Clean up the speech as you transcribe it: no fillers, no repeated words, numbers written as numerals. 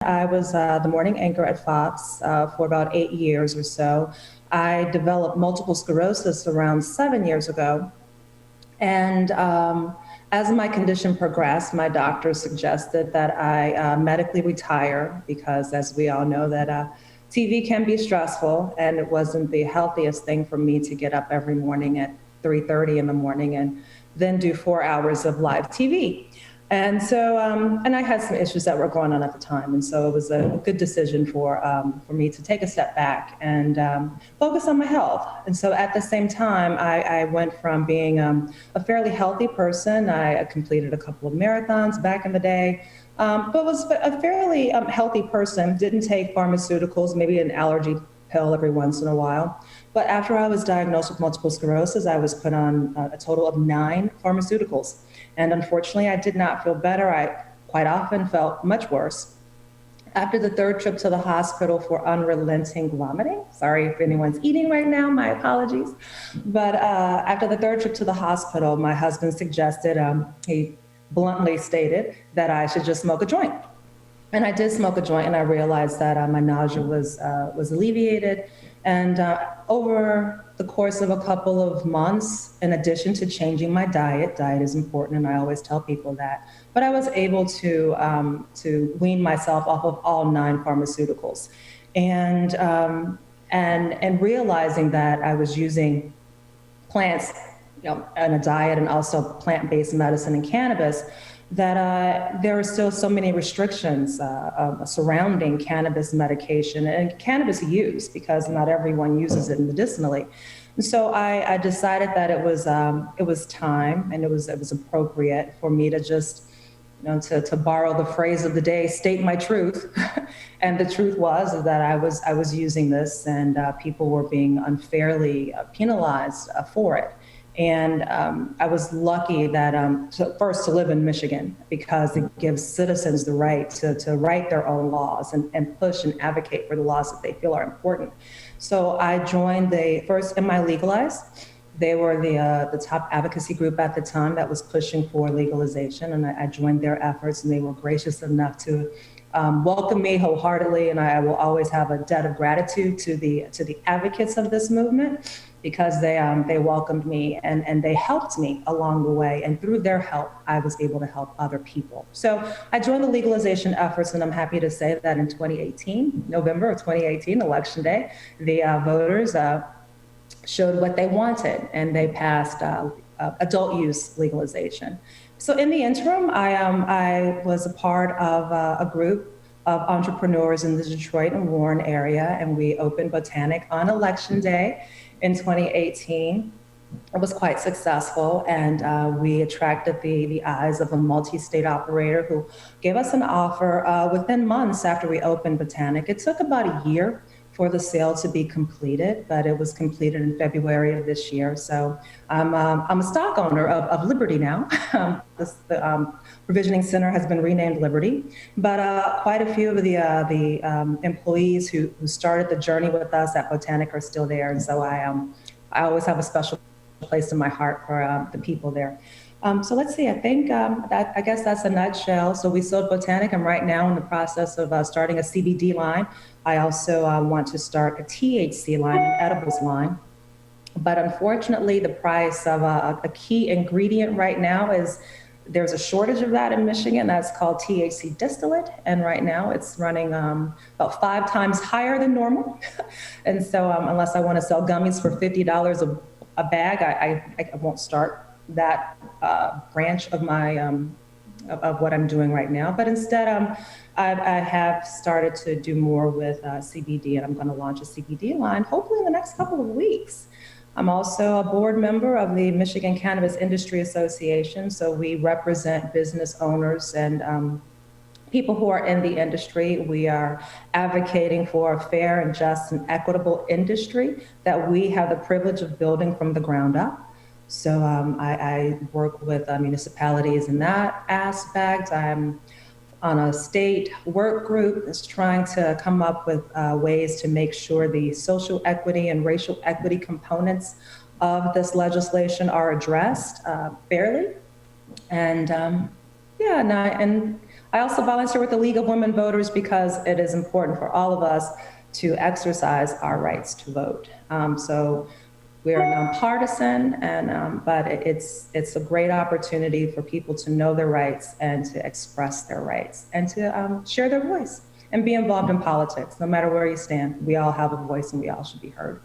I was the morning anchor at Fox for about 8 years or so. I developed multiple sclerosis around 7 years ago. And as my condition progressed, my doctor suggested that I medically retire because, as we all know, that TV can be stressful, and it wasn't the healthiest thing for me to get up every morning at 3:30 in the morning and then do 4 hours of live TV. And I had some issues that were going on at the time, and so it was a good decision for me to take a step back and focus on my health. And so at the same time, I went from being a fairly healthy person. I completed a couple of marathons back in the day, but was a fairly healthy person. Didn't take pharmaceuticals, maybe an allergy pill every once in a while. But after I was diagnosed with multiple sclerosis, I was put on a total of 9 pharmaceuticals. And unfortunately, I did not feel better. I quite often felt much worse. After the third trip to the hospital for unrelenting vomiting, sorry if anyone's eating right now, my apologies. But after the third trip to the hospital, my husband suggested, he bluntly stated that I should just smoke a joint. And I did smoke a joint, and I realized that my nausea was alleviated. And over the course of a couple of months, in addition to changing my diet is important, and I always tell people that, but I was able to wean myself off of all 9 pharmaceuticals. And realizing that I was using plants, in a diet, and also plant-based medicine and cannabis, that there are still so many restrictions surrounding cannabis medication and cannabis use, because not everyone uses it medicinally. And so I decided that it was time, and it was appropriate for me to just, to borrow the phrase of the day, state my truth. And the truth was that I was using this, and people were being unfairly penalized for it. And I was lucky that first to live in Michigan, because it gives citizens the right to write their own laws and push and advocate for the laws that they feel are important. So I joined first MI Legalize. They were the top advocacy group at the time that was pushing for legalization, and I joined their efforts, and they were gracious enough to welcome me wholeheartedly. And I will always have a debt of gratitude to the advocates of this movement, because they welcomed me and they helped me along the way. And through their help, I was able to help other people. So I joined the legalization efforts, and I'm happy to say that in 2018, November of 2018, Election Day, the voters showed what they wanted, and they passed adult use legalization. So in the interim, I was a part of a group of entrepreneurs in the Detroit and Warren area, and we opened Botanic on Election Day in 2018. It was quite successful, and we attracted the eyes of a multi-state operator who gave us an offer within months after we opened Botanic. It took about a year for the sale to be completed, but it was completed in February of this year. So I'm a stock owner of Liberty now. The provisioning center has been renamed Liberty, but quite a few of the employees who started the journey with us at Botanic are still there, and so I always have a special place in my heart for the people there. So let's see, I think I guess that's a nutshell. So we sold Botanic. I'm right now in the process of starting a CBD line. I also want to start a THC line, an edibles line. But unfortunately, the price of a key ingredient right now is, there's a shortage of that in Michigan. That's called THC distillate. And right now it's running about 5 times higher than normal. And so unless I want to sell gummies for $50 a bag, I won't start that branch of my of what I'm doing right now. But instead, I have started to do more with CBD, and I'm going to launch a CBD line hopefully in the next couple of weeks. I'm also a board member of the Michigan Cannabis Industry Association, so we represent business owners and people who are in the industry. We are advocating for a fair and just and equitable industry that we have the privilege of building from the ground up. So I work with municipalities in that aspect. I'm on a state work group that's trying to come up with ways to make sure the social equity and racial equity components of this legislation are addressed fairly. And I also volunteer with the League of Women Voters because it is important for all of us to exercise our rights to vote. So we are nonpartisan, but it's a great opportunity for people to know their rights and to express their rights and to share their voice and be involved in politics. No matter where you stand, we all have a voice and we all should be heard.